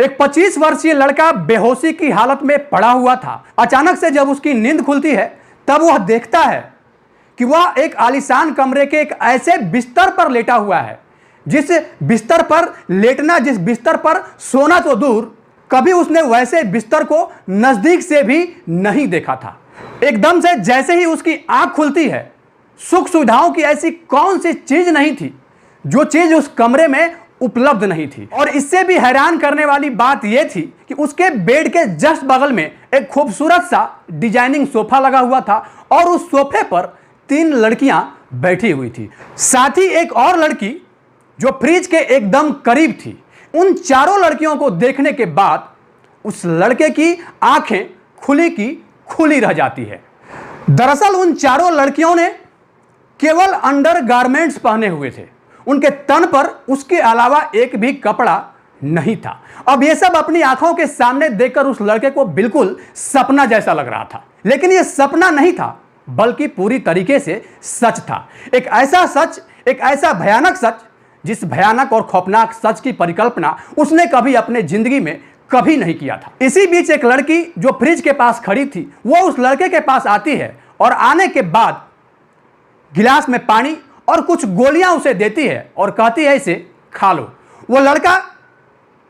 एक 25 वर्षीय लड़का बेहोशी की हालत में पड़ा हुआ था। अचानक से जब उसकी नींद खुलती है तब वह देखता है कि वह एक आलीशान कमरे के एक ऐसे बिस्तर पर लेटा हुआ है जिस बिस्तर पर लेटना, जिस बिस्तर पर सोना तो दूर, कभी उसने वैसे बिस्तर को नजदीक से भी नहीं देखा था। एकदम से जैसे ही उसकी आंख खुलती है, सुख सुविधाओं की ऐसी कौन सी चीज नहीं थी जो चीज उस कमरे में उपलब्ध नहीं थी। और इससे भी हैरान करने वाली बात यह थी कि उसके बेड के जस्ट बगल में एक खूबसूरत सा डिजाइनिंग सोफा लगा हुआ था और उस सोफे पर 3 लड़कियां बैठी हुई थी। साथ ही एक और लड़की जो फ्रिज के एकदम करीब थी। उन चारों लड़कियों को देखने के बाद उस लड़के की आंखें खुली की खुली रह जाती है। दरअसल उन चारों लड़कियों ने केवल अंडरगारमेंट्स पहने हुए थे। उनके तन पर उसके अलावा एक भी कपड़ा नहीं था। अब यह सब अपनी आंखों के सामने देखकर उस लड़के को बिल्कुल सपना जैसा लग रहा था। लेकिन यह सपना नहीं था, बल्कि पूरी तरीके से सच था। एक ऐसा सच, एक ऐसा भयानक सच, जिस भयानक और खौफनाक सच की परिकल्पना उसने कभी अपने जिंदगी में कभी नहीं किया था। इसी बीच एक लड़की जो फ्रिज के पास खड़ी थी, वो उस लड़के के पास आती है और आने के बाद गिलास में पानी और कुछ गोलियां उसे देती है और कहती है इसे खा लो। वो लड़का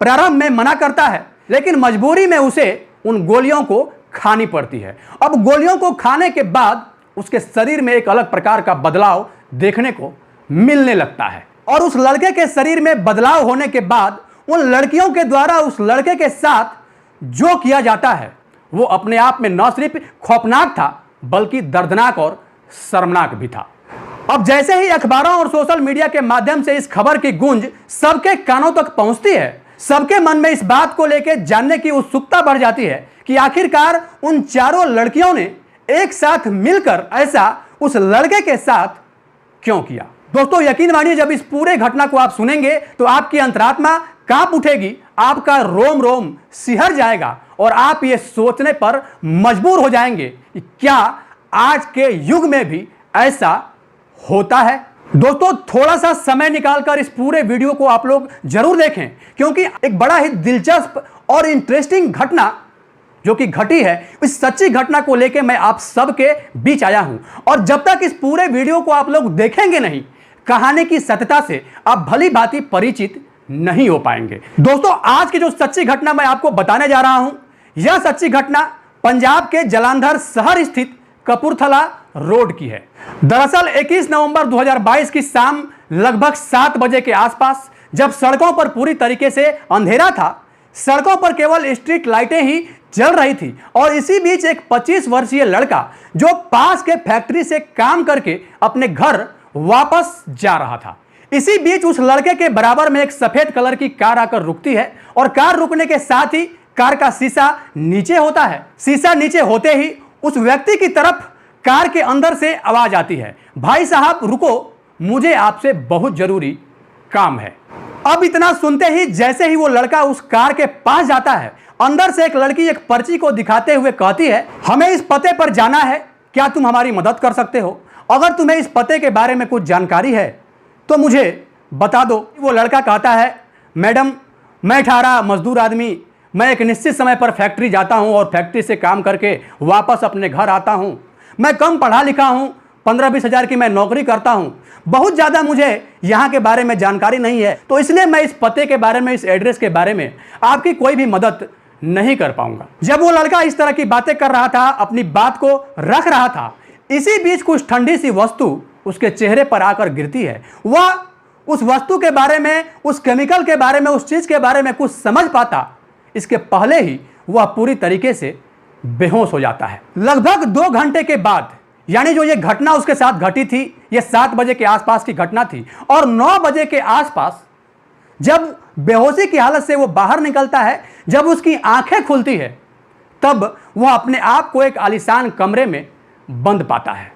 प्रारंभ में मना करता है, लेकिन मजबूरी में उसे उन गोलियों को खानी पड़ती है। अब गोलियों को खाने के बाद उसके शरीर में एक अलग प्रकार का बदलाव देखने को मिलने लगता है और उस लड़के के शरीर में बदलाव होने के बाद उन लड़कियों के द्वारा उस लड़के के साथ जो किया जाता है वो अपने आप में न सिर्फ खौफनाक था, बल्कि दर्दनाक और शर्मनाक भी था। अब जैसे ही अखबारों और सोशल मीडिया के माध्यम से इस खबर की गूंज सबके कानों तक पहुंचती है, सबके मन में इस बात को लेकर जानने की उत्सुकता बढ़ जाती है कि आखिरकार उन चारों लड़कियों ने एक साथ मिलकर ऐसा उस लड़के के साथ क्यों किया। दोस्तों यकीन मानिए, जब इस पूरे घटना को आप सुनेंगे तो आपकी अंतरात्मा कांप उठेगी, आपका रोम रोम सिहर जाएगा और आप ये सोचने पर मजबूर हो जाएंगे कि क्या आज के युग में भी ऐसा होता है। दोस्तों थोड़ा सा समय निकालकर इस पूरे वीडियो को आप लोग जरूर देखें, क्योंकि एक बड़ा ही दिलचस्प और इंटरेस्टिंग घटना जो कि घटी है, इस सच्ची घटना को लेकर मैं आप सबके बीच आया हूं। और जब तक इस पूरे वीडियो को आप लोग देखेंगे नहीं, कहानी की सत्यता से आप भली भांति परिचित नहीं हो पाएंगे। दोस्तों आज की जो सच्ची घटना मैं आपको बताने जा रहा हूं, यह सच्ची घटना पंजाब के जालंधर शहर स्थित कपूरथला रोड की है। दरअसल 21 नवंबर 2022 की शाम लगभग 7 बजे के आसपास, जब सड़कों पर पूरी तरीके से अंधेरा था, सड़कों पर केवल स्ट्रीट लाइटें ही जल रही थी और इसी बीच एक 25 वर्षीय लड़का जो पास के फैक्ट्री से काम करके अपने घर वापस जा रहा था। इसी बीच उस लड़के के बराबर में एक सफेद कलर की कार आकर रुकती है और कार रुकने के साथ ही कार का शीशा नीचे होता है। शीशा नीचे होते ही उस व्यक्ति की तरफ कार के अंदर से आवाज आती है, भाई साहब रुको, मुझे आपसे बहुत जरूरी काम है। अब इतना सुनते ही जैसे ही वो लड़का उस कार के पास जाता है, अंदर से एक लड़की एक पर्ची को दिखाते हुए कहती है, हमें इस पते पर जाना है, क्या तुम हमारी मदद कर सकते हो? अगर तुम्हें इस पते के बारे में कुछ जानकारी है तो मुझे बता दो। वो लड़का कहता है, मैडम मैं 18 मजदूर आदमी, मैं एक निश्चित समय पर फैक्ट्री जाता हूं और फैक्ट्री से काम करके वापस अपने घर आता हूं। मैं कम पढ़ा लिखा हूं, 15-20 हज़ार की मैं नौकरी करता हूं, बहुत ज़्यादा मुझे यहाँ के बारे में जानकारी नहीं है, तो इसलिए मैं इस पते के बारे में, इस एड्रेस के बारे में आपकी कोई भी मदद नहीं कर पाऊंगा। जब वो लड़का इस तरह की बातें कर रहा था, अपनी बात को रख रहा था, इसी बीच कुछ ठंडी सी वस्तु उसके चेहरे पर आकर गिरती है। वह उस वस्तु के बारे में, उस केमिकल के बारे में, उस चीज के बारे में कुछ समझ पाता, इसके पहले ही वह पूरी तरीके से बेहोश हो जाता है। लगभग 2 घंटे के बाद, यानी जो ये घटना उसके साथ घटी थी, ये 7 बजे के आसपास की घटना थी और 9 बजे के आसपास जब बेहोशी की हालत से वो बाहर निकलता है, जब उसकी आंखें खुलती है, तब वह अपने आप को एक आलीशान कमरे में बंद पाता है।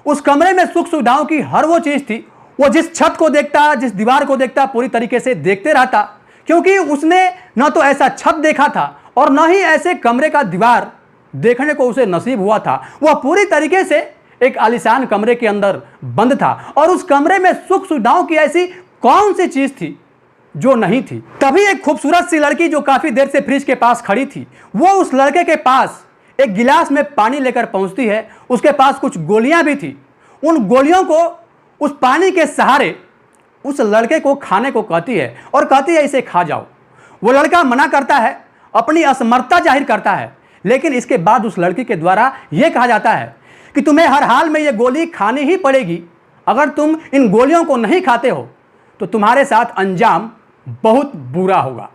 उस कमरे में सुख सुविधाओं की हर वो चीज थी। वो जिस छत को देखता, जिस दीवार को देखता, पूरी तरीके से देखते रहता, क्योंकि उसने न तो ऐसा छत देखा था और न ही ऐसे कमरे का दीवार देखने को उसे नसीब हुआ था। वह पूरी तरीके से एक आलीशान कमरे के अंदर बंद था और उस कमरे में सुख सुविधाओं की ऐसी कौन सी चीज थी जो नहीं थी। तभी एक खूबसूरत सी लड़की जो काफी देर से फ्रिज के पास खड़ी थी, वो उस लड़के के पास एक गिलास में पानी लेकर पहुंचती है। उसके पास कुछ गोलियां भी थी। उन गोलियों को उस पानी के सहारे उस लड़के को खाने को कहती है और कहती है इसे खा जाओ। वो लड़का मना करता है, अपनी असमर्थता जाहिर करता है, लेकिन इसके बाद उस लड़की के द्वारा यह कहा जाता है कि तुम्हें हर हाल में यह गोली खानी ही पड़ेगी। अगर तुम इन गोलियों को नहीं खाते हो तो तुम्हारे साथ अंजाम बहुत बुरा होगा।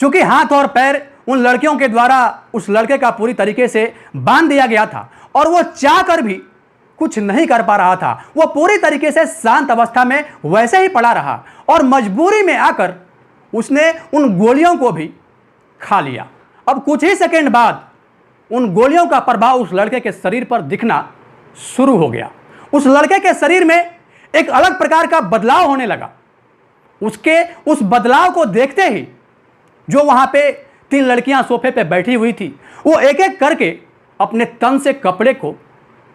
क्योंकि हाथ और पैर उन लड़कियों के द्वारा उस लड़के का पूरी तरीके से बांध दिया गया था और वो चाह कर भी कुछ नहीं कर पा रहा था। वो पूरी तरीके से शांत अवस्था में वैसे ही पड़ा रहा और मजबूरी में आकर उसने उन गोलियों को भी खा लिया। अब कुछ ही सेकंड बाद उन गोलियों का प्रभाव उस लड़के के शरीर पर दिखना शुरू हो गया। उस लड़के के शरीर में एक अलग प्रकार का बदलाव होने लगा। उसके उस बदलाव को देखते ही जो वहां पे 3 लड़कियां सोफे पे बैठी हुई थी, वो एक एक करके अपने तन से कपड़े को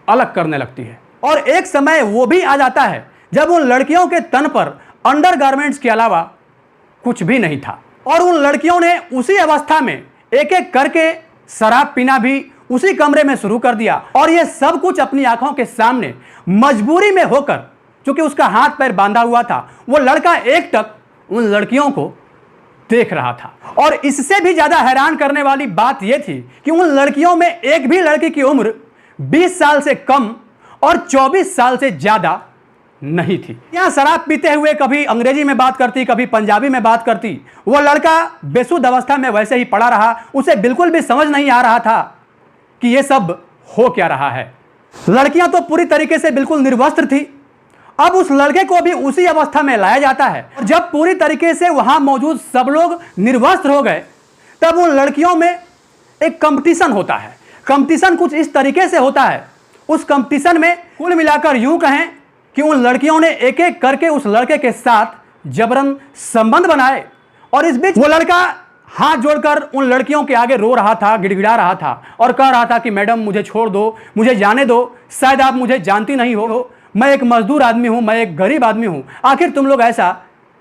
अलग करने लगती है। और एक समय वो भी आ जाता है जब उन लड़कियों के तन पर अंडरगारमेंट्स के अलावा कुछ भी नहीं था। और उन लड़कियों ने उसी अवस्था में एक एक करके शराब पीना भी उसी कमरे में शुरू कर दिया। और ये सब कुछ अपनी आंखों के सामने मजबूरी में होकर, क्योंकि उसका हाथ पैर बांधा हुआ था, वो लड़का एकटक उन लड़कियों को देख रहा था। और इससे भी ज्यादा हैरान करने वाली बात यह थी कि उन लड़कियों में एक भी लड़की की उम्र 20 साल से कम और 24 साल से ज्यादा नहीं थी। यहां शराब पीते हुए कभी अंग्रेजी में बात करती, कभी पंजाबी में बात करती। वो लड़का बेसुध अवस्था में वैसे ही पड़ा रहा। उसे बिल्कुल भी समझ नहीं आ रहा था कि यह सब हो क्या रहा है। लड़कियां तो पूरी तरीके से बिल्कुल निर्वस्त्र थी। अब उस लड़के को भी उसी अवस्था में लाया जाता है। और जब पूरी तरीके से वहां मौजूद सब लोग निर्वस्त्र हो गए, तब उन लड़कियों में एक कंपटीशन होता है। कंपटीशन कुछ इस तरीके से होता है, उस कंपटीशन में कुल मिलाकर यूं कहें कि उन लड़कियों ने एक एक करके उस लड़के के साथ जबरन संबंध बनाए। और इस बीच वो लड़का हाथ जोड़कर उन लड़कियों के आगे रो रहा था, गिड़गिड़ा रहा था और कह रहा था कि मैडम मुझे छोड़ दो, मुझे जाने दो, शायद आप मुझे जानती नहीं हो, मैं एक मजदूर आदमी हूं, मैं एक गरीब आदमी हूं, आखिर तुम लोग ऐसा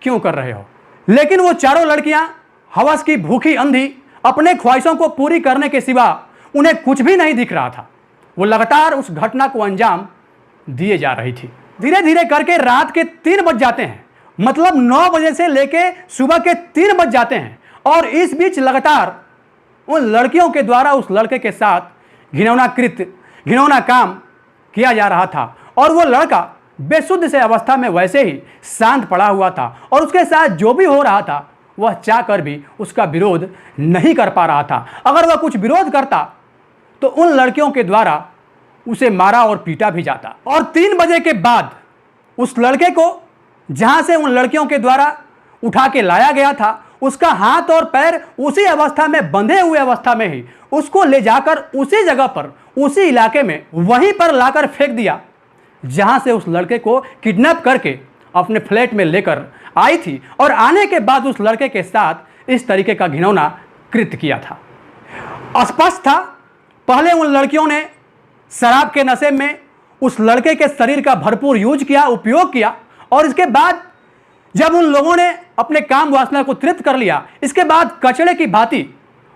क्यों कर रहे हो। लेकिन वो चारों लड़कियां हवस की भूखी अंधी, अपने ख्वाहिशों को पूरी करने के सिवा उन्हें कुछ भी नहीं दिख रहा था। वो लगातार उस घटना को अंजाम दिए जा रही थी। धीरे धीरे करके रात के 3 बज जाते हैं, मतलब 9 बजे से लेके सुबह के 3 बज जाते हैं। और इस बीच लगातार उन लड़कियों के द्वारा उस लड़के के साथ घिनौना काम किया जा रहा था। और वो लड़का बेसुध से अवस्था में वैसे ही शांत पड़ा हुआ था और उसके साथ जो भी हो रहा था वह चाहकर भी उसका विरोध नहीं कर पा रहा था। अगर वह कुछ विरोध करता तो उन लड़कियों के द्वारा उसे मारा और पीटा भी जाता। और 3 बजे के बाद उस लड़के को जहां से उन लड़कियों के द्वारा उठा के लाया गया था, उसका हाथ और पैर उसी अवस्था में बंधे हुए अवस्था में ही उसको ले जाकर उसी जगह पर, उसी इलाके में वहीं पर लाकर फेंक दिया जहां से उस लड़के को किडनैप करके अपने फ्लैट में लेकर आई थी। और आने के बाद उस लड़के के साथ इस तरीके का घिनौना कृत्य किया था। स्पष्ट था, पहले उन लड़कियों ने शराब के नशे में उस लड़के के शरीर का भरपूर यूज किया, उपयोग किया। और इसके बाद जब उन लोगों ने अपने काम वासना को तृप्त कर लिया, इसके बाद कचड़े की भांति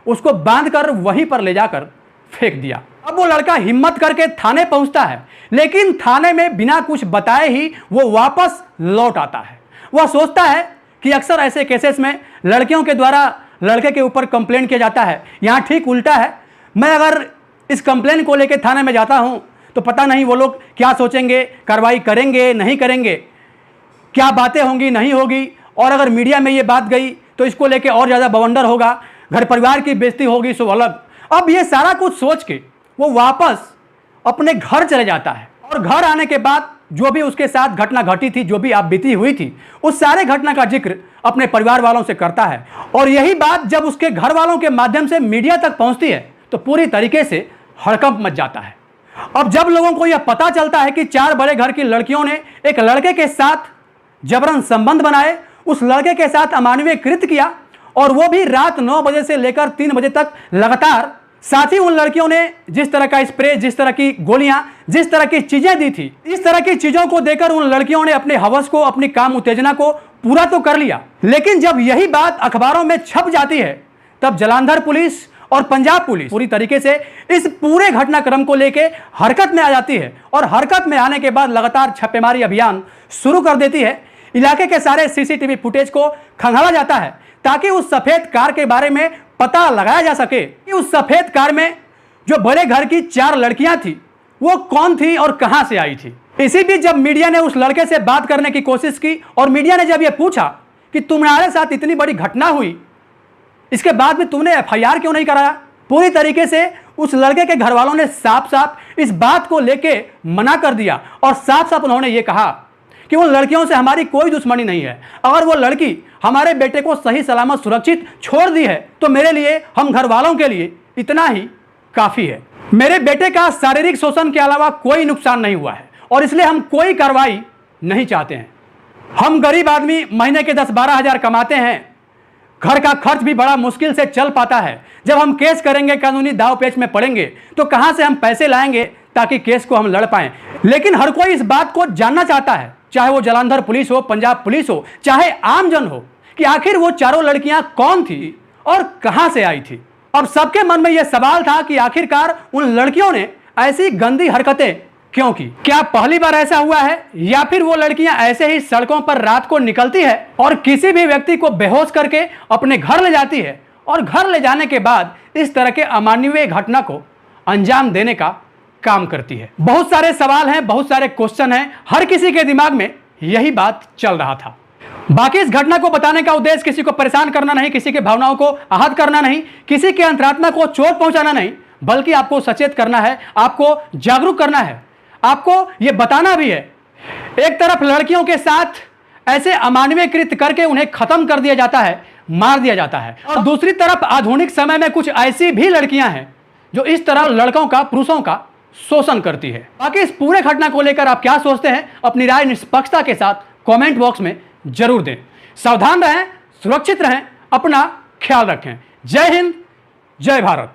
उसको बांधकर वहीं पर ले जाकर फेंक दिया। अब वो लड़का हिम्मत करके थाने पहुंचता है, लेकिन थाने में बिना कुछ बताए ही वो वापस लौट आता है। वह सोचता है कि अक्सर ऐसे केसेस में लड़कियों के द्वारा लड़के के ऊपर कंप्लेन किया जाता है, यहाँ ठीक उल्टा है। मैं अगर इस कंप्लेन को लेकर थाने में जाता हूँ तो पता नहीं वो लोग क्या सोचेंगे, कार्रवाई करेंगे नहीं करेंगे, क्या बातें होंगी नहीं होगी। और अगर मीडिया में ये बात गई तो इसको लेके और ज़्यादा बवंडर होगा, घर परिवार की बेइज्जती होगी, सो अलग। अब ये सारा कुछ सोच के वो वापस अपने घर चले जाता है। और घर आने के बाद जो भी उसके साथ घटना घटी थी, जो भी आप बीती हुई थी, उस सारे घटना का जिक्र अपने परिवार वालों से करता है। और यही बात जब उसके घर वालों के माध्यम से मीडिया तक पहुंचती है तो पूरी तरीके से हड़कंप मच जाता है। अब जब लोगों को यह पता चलता है कि 4 बड़े घर की लड़कियों ने एक लड़के के साथ जबरन संबंध बनाए, उस लड़के के साथ अमानवीय कृत्य किया, और वो भी रात 9 बजे से लेकर 3 बजे तक लगातार, साथ ही उन लड़कियों ने जिस तरह का स्प्रे, जिस तरह की गोलियां, जिस तरह की चीजें दी थी, इस तरह की चीजों को देकर उन लड़कियों ने अपने हवस को, अपनी काम उत्तेजना को पूरा तो कर लिया, लेकिन जब यही बात अखबारों में छप जाती है तब जालंधर पुलिस और पंजाब पुलिस पूरी तरीके से इस पूरे घटनाक्रम को लेके हरकत में आ जाती है और हरकत में आने के बाद लगातार छापेमारी अभियान शुरू कर देती है। इलाके के सारे सीसीटीवी फुटेज को खंगाला जाता है ताकि उस सफेद कार के बारे में पता लगाया जा सके कि उस सफेद कार में जो बड़े घर की 4 लड़कियां थी वो कौन थी और कहां से आई थी। इसी बीच जब मीडिया ने उस लड़के से बात करने की कोशिश की और मीडिया ने जब यह पूछा कि तुम्हारे साथ इतनी बड़ी घटना हुई, इसके बाद में तुमने एफआईआर क्यों नहीं कराया, पूरी तरीके से उस लड़के के घर वालों ने साफ साफ इस बात को लेके मना कर दिया और साफ साफ उन्होंने ये कहा कि उन लड़कियों से हमारी कोई दुश्मनी नहीं है। अगर वो लड़की हमारे बेटे को सही सलामत सुरक्षित छोड़ दी है तो मेरे लिए, हम घर वालों के लिए इतना ही काफ़ी है। मेरे बेटे का शारीरिक शोषण के अलावा कोई नुकसान नहीं हुआ है और इसलिए हम कोई कार्रवाई नहीं चाहते हैं। हम गरीब आदमी महीने के 10-12 हज़ार कमाते हैं, घर का खर्च भी बड़ा मुश्किल से चल पाता है। जब हम केस करेंगे, कानूनी दाव पेच में पड़ेंगे तो कहां से हम पैसे लाएंगे ताकि केस को हम लड़ पाएं। लेकिन हर कोई इस बात को जानना चाहता है, चाहे वो जालंधर पुलिस हो, पंजाब पुलिस हो, चाहे आमजन हो, कि आखिर वो 4 लड़कियां कौन थी और कहां से आई थी। अब सबके मन में यह सवाल था कि आखिरकार उन लड़कियों ने ऐसी गंदी हरकतें क्यों की। क्या पहली बार ऐसा हुआ है या फिर वो लड़कियां ऐसे ही सड़कों पर रात को निकलती है और किसी भी व्यक्ति को बेहोश करके अपने घर ले जाती है और घर ले जाने के बाद इस तरह के अमानवीय घटना को अंजाम देने का काम करती है। बहुत सारे सवाल हैं, बहुत सारे क्वेश्चन हैं, हर किसी के दिमाग में यही बात चल रहा था। बाकी इस घटना को बताने का उद्देश्य किसी को परेशान करना नहीं, किसी के भावनाओं को आहत करना नहीं, किसी के अंतरात्मा को चोट पहुंचाना नहीं, बल्कि आपको सचेत करना है, आपको जागरूक करना है, आपको यह बताना भी है। एक तरफ लड़कियों के साथ ऐसे अमानवीय कृत्य करके उन्हें खत्म कर दिया जाता है, मार दिया जाता है, और दूसरी तरफ आधुनिक समय में कुछ ऐसी भी लड़कियां हैं जो इस तरह लड़कों का, पुरुषों का शोषण करती है। बाकी इस पूरे घटना को लेकर आप क्या सोचते हैं, अपनी राय निष्पक्षता के साथ कमेंट बॉक्स में जरूर दें। सावधान रहें, सुरक्षित रहें, अपना ख्याल रखें। जय हिंद, जय भारत।